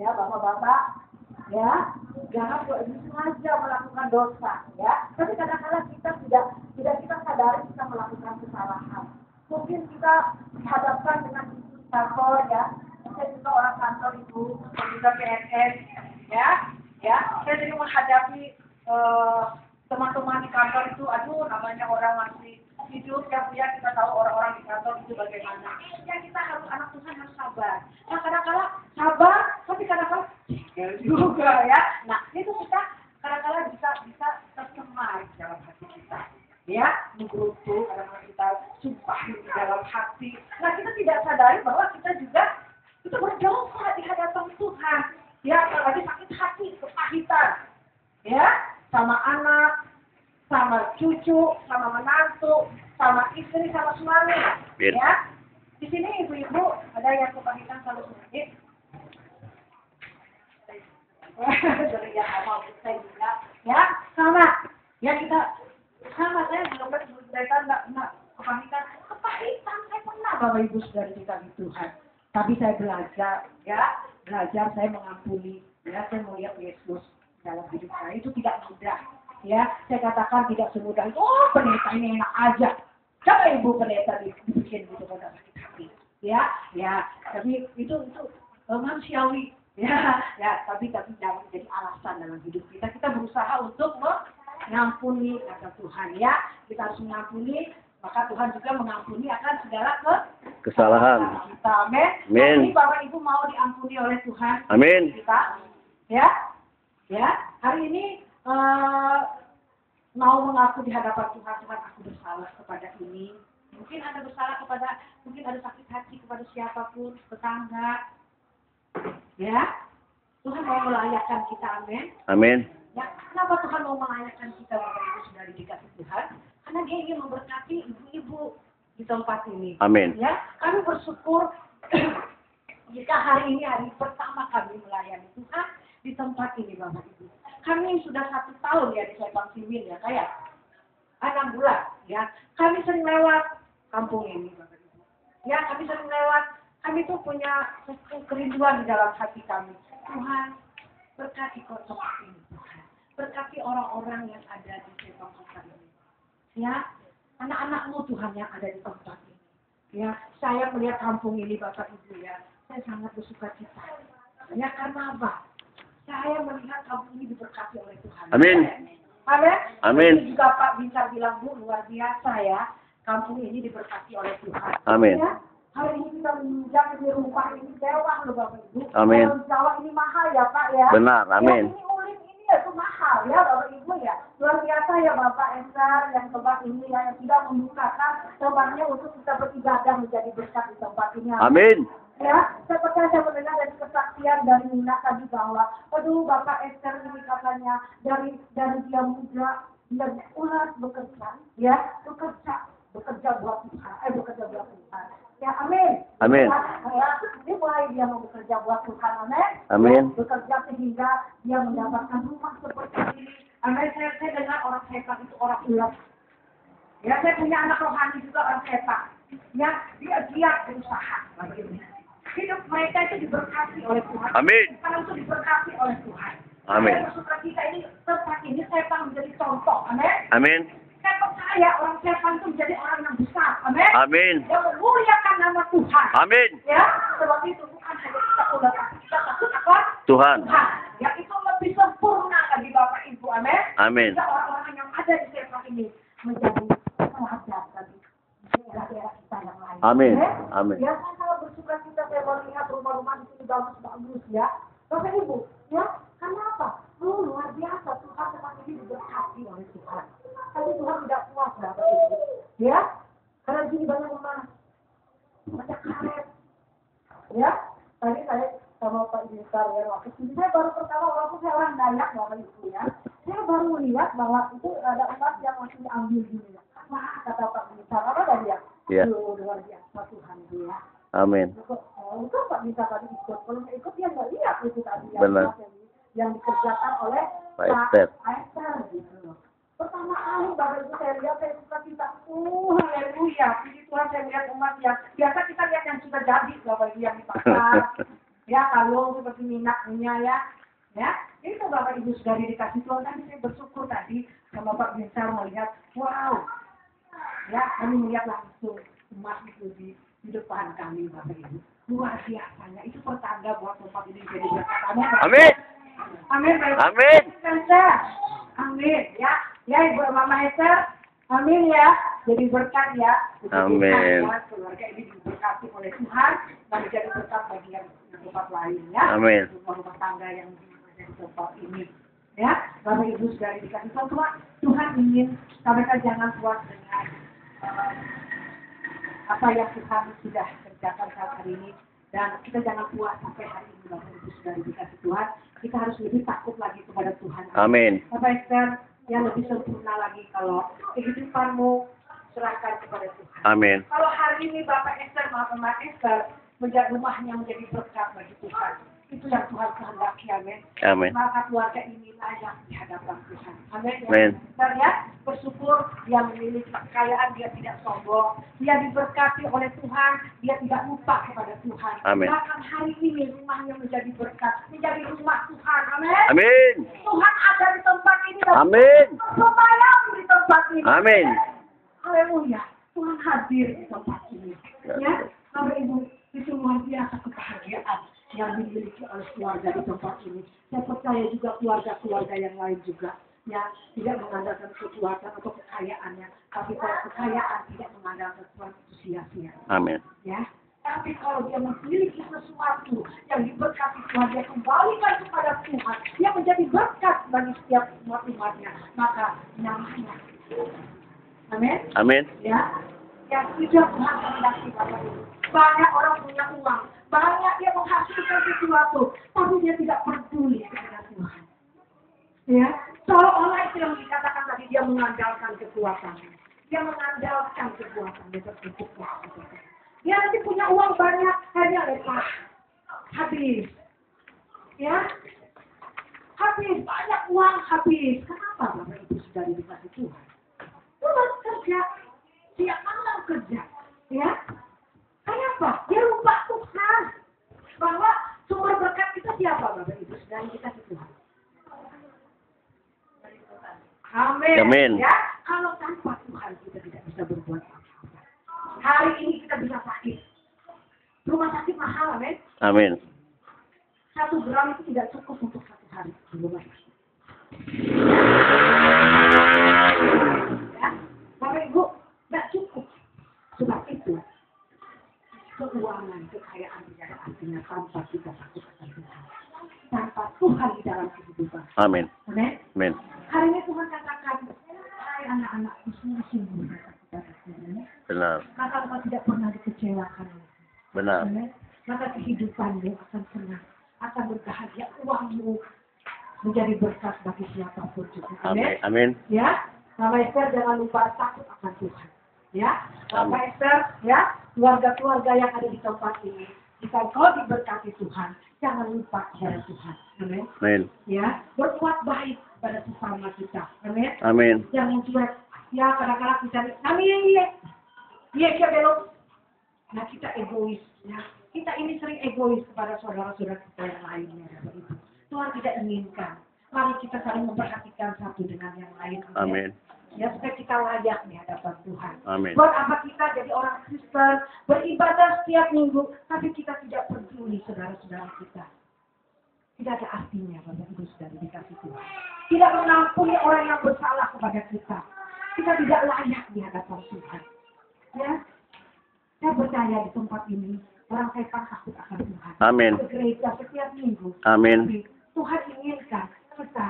ya bapak-bapak, ya jangan sengaja melakukan dosa, ya. Tapi kadang-kadang kita tidak kita sadari kita melakukan kesalahan. Mungkin kita dihadapkan dengan isu kantor, ya. Saya juga orang kantor itu, saya juga PNS, ya. Saya jadi menghadapi teman-teman di kantor itu, aduh namanya orang masih hidup ya Bu ya, kita tahu orang-orang di kantor itu bagaimana. Ya kita harus, anak Tuhan harus sabar. Nah kadang-kadang sabar, tapi kadang-kadang juga ya. Nah itu kita kadang-kadang bisa tercemar di dalam hati kita. Ya, menggerutu, kadang-kadang kita sumpah di dalam hati. Nah kita tidak sadari bahwa kita juga itu berdosa di hadapan Tuhan. Ya, apalagi sakit hati, kepahitan. Ya, sama anak, sama cucu, sama menantu, sama istri, sama suami. Ya, di sini ibu-ibu ada yang kepahitan sama suami. Jadi ya sama saya juga. Ya, sama. Ya kita sama, saya belum mereka nggak kepahitan. Kepahitan saya pernah Bapak Ibu sudah dikasih Tuhan. Tapi saya belajar, saya mengampuni. Ya, saya melihat Yesus dalam hidup saya itu tidak mudah. Ya, saya katakan tidak semudah itu. Oh, pendeta ini enak aja. Coba ibu pendeta dibikin gitu pada sakit hati. Ya, tapi itu manusiawi. Ya, tapi jangan jadi alasan dalam hidup kita. Kita berusaha untuk mengampuni kata Tuhan. Ya, kita harus mengampuni. Maka Tuhan juga mengampuni akan segala kesalahan kita. Amin. Jadi Bapak Ibu mau diampuni oleh Tuhan. Amin. Kita, ya. Hari ini mau mengaku di hadapan Tuhan, Tuhan aku bersalah kepada ini. Mungkin ada sakit hati kepada siapapun, tetangga. Ya, Tuhan mau melayakkan kita, amin. Amin. Ya, kenapa Tuhan mau melayakkan kita Bapak Ibu sudah dikasih Tuhan? Karena Dia ingin memberkati ibu-ibu di tempat ini. Amin. Ya, kami bersyukur jika hari ini hari pertama kami melayani Tuhan di tempat ini Bapak Ibu. Kami sudah 1 tahun ya di Sabang Simin ya, kayak 6 bulan ya. Kami sering lewat kampung ini Bapak Ibu. Ya, kami sering lewat. Kami tuh punya kerinduan di dalam hati kami. Tuhan, berkati tempat ini Tuhan. Berkati orang-orang yang ada di Sabang ini. Ya, anak-anak-Mu Tuhan yang ada di tempat ini. Ya, saya melihat kampung ini Bapak Ibu ya. Saya sangat bersuka cita. Ya, karena apa? Saya melihat kampung ini diberkati oleh Tuhan. Amin. Amin. Amin. Ini juga Pak Binsar bilang, Bu, luar biasa ya. Kampung ini diberkati oleh Tuhan. Amin. Ya, hari ini kita menginjak di rumah ini mewah loh Bapak Ibu. Amin. Kalau di Jawa ini mahal ya Pak ya. Benar, amin. Ya, ini ulit ini ya tuh mahal ya Bapak Ibu ya. Luar biasa ya Bapak Ensar yang tempat ini yang tidak membukakan tempatnya untuk kita beribadah menjadi berkat di tempat ini. Amin. Ya, seperti saya mendengar dari kesaksian dari Nina tadi bahwa, aduh Bapak Esther ini katanya dari dia muda, dia ulas bekerja, ya, bekerja buat Tuhan. Ya, amin. Amin. Ya, ini mulai dia mau bekerja buat Tuhan, amin. Amin. Bekerja sehingga dia mendapatkan rumah seperti ini. Amin. Saya dengar orang setan itu orang ulas. Ya, saya punya anak rohani juga orang setan. Ya, dia giat berusaha. Hidup mereka itu diberkati oleh Tuhan. Amin. Karena itu diberkati oleh Tuhan. Amin. Saya bersuka cita ini tempat ini setan menjadi contoh. Amin. Amin. Saya percaya orang setan itu menjadi orang yang besar. Amin. Amin. Yang memuliakan nama Tuhan. Amin. Ya, sebab itu bukan hanya kita udah kita takut apa? Tuhan. Ya, itu lebih sempurna lagi Bapak Ibu. Amin. Amin. Sehingga orang-orang yang ada di setan ini menjadi teladan bagi daerah-daerah kita yang lain. Amin. Ya? Amin. Ya, saya sangat bersuka cita saya melihat rumah-rumah di sini bagus-bagus ya. Bapak Ibu, ya, karena apa? Luar biasa Tuhan tempat ini diberkati oleh Tuhan. Tapi Tuhan tidak puas Bapak Ibu. Ya, karena di sini banyak rumah, banyak karet. Ya, tadi saya sama Pak Binsar ya waktu itu saya baru pertama walaupun saya orang Dayak Bapak Ibu ya. Saya baru lihat bahwa itu ada umat yang masih ambil gini ya. Wah, kata Pak Binsar, apa tadi ya? Ya. Luar biasa Tuhan dia. Amin. Itu Pak Binsar tadi ikut. Kalau nggak ikut dia nggak lihat itu tadi Benar. yang dikerjakan oleh Pak Esther. gitu loh. Pertama kali Bapak Ibu saya lihat saya suka cita. Haleluya. Puji Tuhan saya lihat umat yang biasa kita lihat yang sudah jadi Bapak Ibu yang di pasar. ya kalung seperti minyak punya ya itu Bapak Ibu sudah dikasih Tuhan. Tadi saya bersyukur tadi sama Bapak Binsar melihat, wow, ya kami melihat langsung emas itu di depan kami Bapak Ibu, luar biasanya. Itu pertanda buat tempat ini jadi berkat. Amin. Amin. Amin. Amin. Ya Ibu Mama Esther. Amin ya. Jadi berkat ya. Amin. Keluarga ini diberkati oleh Tuhan dan menjadi berkat bagi yang tempat lain ya. Amin. Rumah tangga yang ada di tempat ini. Ya, Bapak Ibu sudah dikasih Tuhan ingin mereka jangan puas dengan apa yang Tuhan sudah kerjakan saat hari ini, dan kita jangan puas sampai hari ini. Bapak Ibu sudah dikasih Tuhan, kita harus lebih takut lagi kepada Tuhan. Amin. Bapak Esther, yang lebih sempurna lagi kalau kehidupanmu serahkan kepada Tuhan. Amin. Kalau hari ini Bapak Esther, Mama Esther menjadi rumahnya menjadi berkat bagi Tuhan, itu yang Tuhan kehendaki. Amin. Amin. Maka keluarga ini layak di hadapan Tuhan. Amin. Amin. Dan ya, bersyukur dia memiliki kekayaan, dia tidak sombong, dia diberkati oleh Tuhan, dia tidak lupa kepada Tuhan. Amin. Bahkan hari ini rumahnya menjadi berkat, menjadi rumah Tuhan. Amin. Amin. Tuhan ada di tempat ini. Amin. Berbayang di tempat ini. Amin. Haleluya. Tuhan hadir di tempat ini. Ya, Bapak Ibu, itu luar biasa kebahagiaan yang dimiliki oleh keluarga di tempat ini. Saya percaya juga keluarga-keluarga yang lain juga, ya, tidak mengandalkan kekuatan atau kekayaannya, tapi kalau kekayaan tidak mengandalkan Tuhan itu sia-sia. Amin. Ya, tapi kalau dia memiliki sesuatu yang diberkati Tuhan, dia kembalikan kepada Tuhan, dia menjadi berkat bagi setiap umat-umatnya, maka namanya. Amin. Amin. Ya, yang tidak Tuhan kehendaki Bapak Ibu. Banyak orang punya uang, banyak dia menghasilkan sesuatu, tapi dia tidak peduli kepada Tuhan. Ya, seolah-olah itu yang dikatakan tadi, dia mengandalkan kekuatan. Dia mengandalkan kekuatan dia tertutup. Dia nanti punya uang banyak, hanya lepas, habis. Ya, habis, banyak uang habis. Kenapa Bapak Ibu sudah dikasih Tuhan? Tuhan kerja, tiap malam kerja. Ya, kenapa? Dia lupa Tuhan. Bahwa sumber berkat kita siapa Bapak Ibu? Sudah dikasih Tuhan. Amin. Amin. Ya, kalau tanpa Tuhan kita tidak bisa berbuat apa-apa. Hari ini kita bisa sakit. Rumah sakit mahal, amin. Amin. 1 gram itu tidak cukup untuk 1 hari di rumah sakit. Ya, Bapak Ibu, tidak cukup. Sebab itu, keuangan, kekayaan tidak ada artinya tanpa kita takut akan Tuhan. Tanpa Tuhan di dalam kehidupan. Amin. Amin. Amin. Hari ini Tuhan katakan, hai anak-anakku, sungguh-sungguh berkata kepadaku. Benar. Maka engkau tidak pernah dikecewakan. Benar. Amin. Maka kehidupanmu akan senang, akan berbahagia, uangmu menjadi berkat bagi siapapun juga. Amin. Amin. Ya, Mama Esther jangan lupa takut akan Tuhan. Ya, Mama Amin. Esther, ya, keluarga-keluarga yang ada di tempat ini, jika kau diberkati Tuhan, jangan lupa kepada Tuhan. Amin. Amin. Ya, berbuat baik pada sesama kita. Amin. Amin. Jangan cuek. Ya, kadang-kadang kita, amin, iya, belum. Nah, kita egois. Ya. Kita ini sering egois kepada saudara-saudara kita yang lainnya. Ya, Tuhan tidak inginkan. Mari kita saling memperhatikan satu dengan yang lain. Amin. Ya, supaya kita layak di hadapan Tuhan. Amin. Buat apa kita jadi orang Kristen, beribadah setiap minggu, tapi kita tidak peduli saudara-saudara kita. Tidak ada artinya, Bapak Ibu sudah dikasih Tuhan. Tidak mengampuni orang yang bersalah kepada kita. Kita tidak layak di hadapan Tuhan. Ya, saya percaya di tempat ini, orang setan takut akan Tuhan. Amin. Ke gereja setiap minggu. Amin. Tapi Tuhan inginkan kita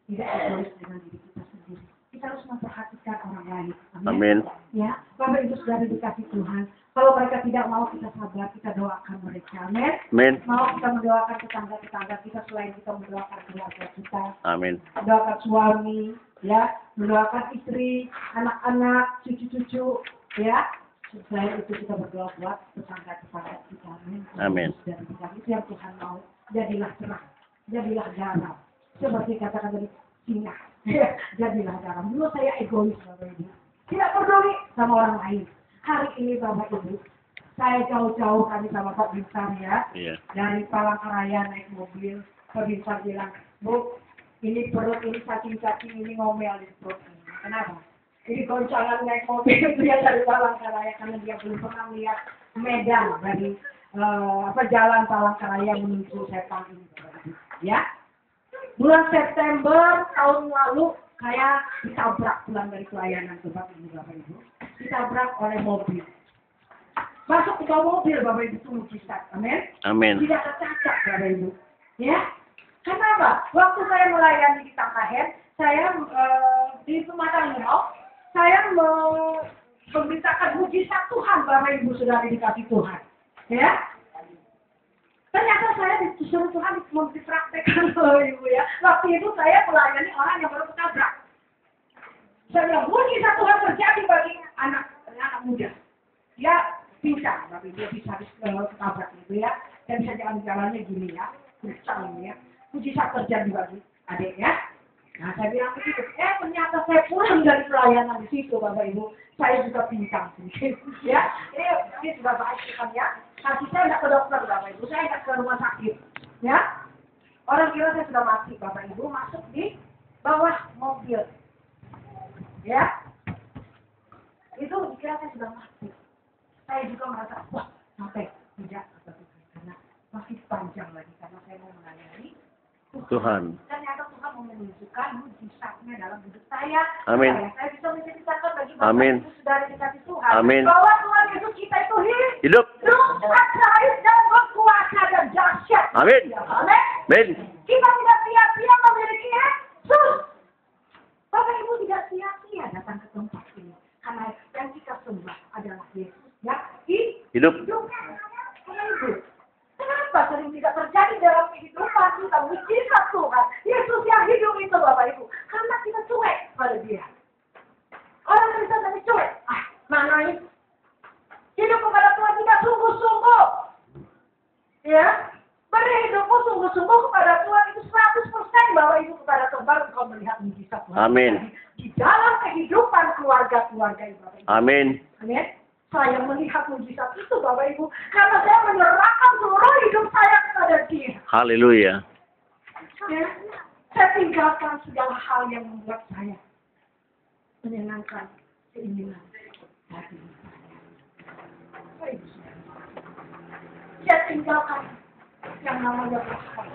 tidak egois dengan diri kita sendiri. Kita harus memperhatikan orang lain. Amin. Ya, Bapak Ibu sudah dikasih Tuhan. Kalau mereka tidak mau, kita sabar, kita doakan mereka. Amin. Amin. Mau kita mendoakan tetangga-tetangga kita selain kita mendoakan keluarga kita. Amin. Mendoakan suami, ya, mendoakan istri, anak-anak, cucu-cucu, ya. Selain itu kita berdoa buat tetangga-tetangga kita. Amin. Dan itu yang Tuhan mau. Jadilah terang, jadilah garam. Seperti katakan tadi, singa. Jadilah garam. Dulu saya egois, Bapak Ibu. Tidak peduli sama orang lain. Hari ini Bapak Ibu, Saya jauh-jauh kami sama Pak Binsar ya. Iya. Dari Palangkaraya naik mobil. Pak Binsar bilang, Bu, ini perut ini cacing-cacing ini ngomel di perut ini. Kenapa? Ini goncangan naik mobil dia dari Palangkaraya karena dia belum pernah lihat medan dari jalan Palangkaraya menuju Sepang ini. Ya. Bulan September tahun lalu saya ditabrak pulang dari pelayanan Bapak Ibu. Ditabrak oleh mobil. Masuk ke bawah mobil Bapak Ibu itu mujizat. Amin. Amin. Tidak tercacat Bapak Ibu. Ya. Kenapa? Waktu saya melayani di Tangkahen, saya di Pematang Nyerau, saya memberitakan mujizat Tuhan Bapak Ibu sudah dikasih Tuhan. Ya. Ternyata saya disuruh Tuhan mempraktekkan Bapak Ibu ya. Waktu itu saya melayani orang yang baru ketabrak. Saya bilang, mujizat Tuhan terjadi bagi anak muda. Dia pincang, Bapak Ibu, dia bisa ketabrak gitu ya. Dan bisa jalan-jalannya gini ya. Kencang ini ya. Mujizat terjadi bagi adik ya. Nah, saya bilang begitu. Ternyata saya pulang dari pelayanan di situ, Bapak Ibu. Saya juga pincang sedikit. Ya, ini sudah baik kan ya. Nanti saya tidak ke dokter, Bapak Ibu. Saya tidak ke rumah sakit. Ya. Orang kira saya sudah mati, Bapak Ibu. Masuk di bawah mobil. Ya. Itu dikira saya sudah mati. Saya juga merasa, wah, sampai tidak. Karena masih panjang lagi. Karena saya mau melayani Tuhan. Ternyata Tuhan mau menunjukkan mujizatnya dalam hidup saya. Amin. Saya bisa menceritakan bagi Bapak Amin. Ibu sudah dikasih Tuhan. Amin. Bahwa Tuhan Yesus kita itu Hidup. ajaib dan berkuasa dan dahsyat. Amin. Amin. Amin. Kita tidak sia-sia memiliki Yesus. Bapak Ibu tidak sia-sia datang ke tempat ini. Karena yang kita sembah adalah Yesus. Ya, Hidup. Bapak Ibu. Kenapa sering tidak terjadi dalam kehidupan kita mujizat Tuhan? Yesus yang hidup itu Bapak Ibu. Karena kita cuek pada dia. Orang Kristen tadi cuek. Mana ini? Hidup kepada Tuhan tidak sungguh-sungguh. Ya. Berhidupmu sungguh-sungguh kepada Tuhan itu 100% Bapak Ibu kepada Tuhan. Baru kau melihat mujizat Tuhan. Amin. Di dalam kehidupan keluarga-keluarga itu Bapak Ibu. Amin. Amin. Saya melihat mujizat itu Bapak Ibu. Karena saya menyerahkan seluruh hidup saya kepada dia. Haleluya. Ya. Saya tinggalkan segala hal yang membuat saya menyenangkan keinginan hati saya. Saya tinggalkan yang namanya berhala.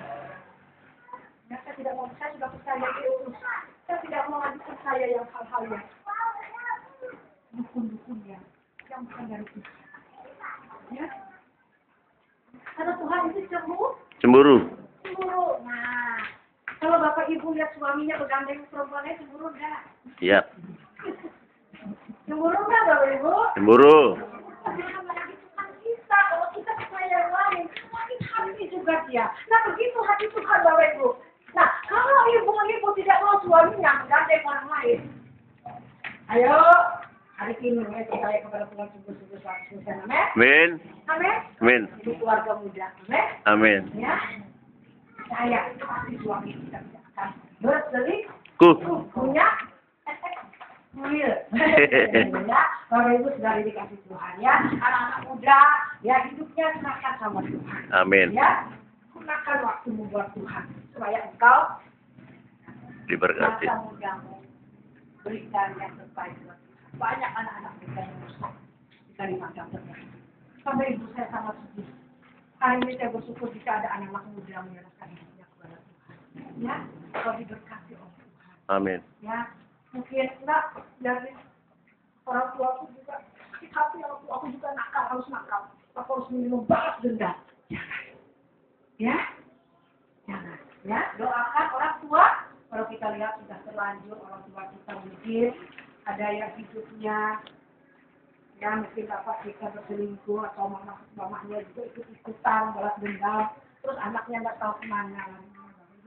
Ya, saya tidak mau, saya sudah percaya Yesus. Saya tidak mau lagi percaya yang hal-hal yang dukun-dukun yang bukan dari Tuhan. Ya. Karena Tuhan itu Cemburu. cemburu. Nah, kalau Bapak Ibu lihat suaminya bergandeng perempuannya cemburu enggak? Iya. Cemburu enggak Bapak Ibu? Cemburu. Tuhan kita, kalau kita percaya yang lain, sakit hati juga dia. Nah, begitu hati Tuhan Bapak Ibu. Nah, kalau ibu-ibu tidak mau suaminya menggandeng orang lain, ayo, hari ini saya kepada Tuhan sungguh-sungguh 100%. Amin. Amin. Amin. Amin. Itu keluarga muda. Amin. Amin. Ya. Saya pasti suami kita tidak akan berselingkuh. Punya kuil. Ya, Bapak Ibu sudah dikasih Tuhan ya. Anak-anak muda ya hidupnya serahkan sama Tuhan. Amin. Ya. Gunakan waktumu buat Tuhan supaya engkau Diberkati. masa mudamu berikan yang terbaik buat Tuhan. Banyak anak-anak muda yang rusak dari masa terbaik. Bapak Ibu saya sangat sedih. Hari ini saya bersyukur jika ada anak-anak muda menyerahkan hidupnya kepada Tuhan. Ya, kalau diberkati oleh Tuhan. Amin. Ya, mungkin enggak dari orang tuaku juga sakit hati, orang tuaku juga nakal, harus nakal. Aku harus minum balas dendam. Jangan. Ya, jangan. Ya, doakan orang tua. Kalau kita lihat sudah terlanjur orang tua kita mungkin ada yang hidupnya ya mungkin bapak kita berselingkuh atau mamahnya juga ikut-ikutan balas dendam, terus anaknya nggak tahu kemana.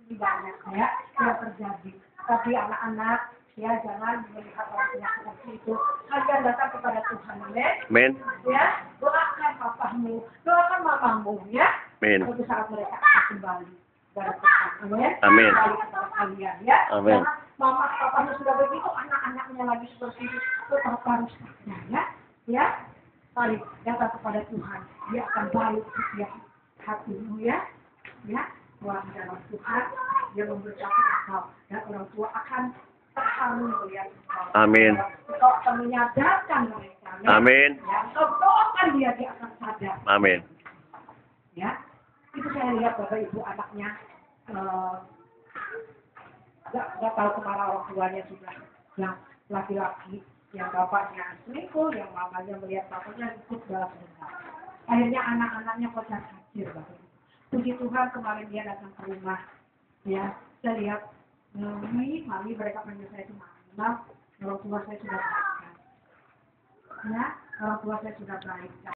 Ini banyak ya yang terjadi. Tapi anak-anak ya jangan melihat orang tua seperti itu. Kalian datang kepada Tuhan, Amin. ya doakan papamu, doakan mamamu, ya. Amin. Suatu saat mereka akan kembali kepada Tuhan, amin. Amin. Kembali kepada kalian, ya. Amin. Karena mama papanya sudah begitu, anak-anaknya lagi seperti itu, tetap harus ya. Ya, Mari datang kepada Tuhan, dia akan baik setiap hatimu ya. Ya, Tuhan dalam Tuhan, dia memberkati engkau dan orang tua akan terharu melihat engkau. Amin. Engkau akan menyadarkan mereka. Ya? Amin. Ya, engkau doakan dia akan sadar. Amin. Ya, itu saya lihat Bapak Ibu anaknya nggak tahu kemana orang tuanya sudah, yang laki-laki, yang bapaknya selingkuh, yang mamanya melihat bapaknya ikut dalam dendam. Akhirnya anak-anaknya kocar kacir Bapak Ibu. Puji Tuhan kemarin dia datang ke rumah, ya saya lihat mami mereka panggil saya itu mami, orang tua saya sudah baik, ya orang tua saya sudah baik.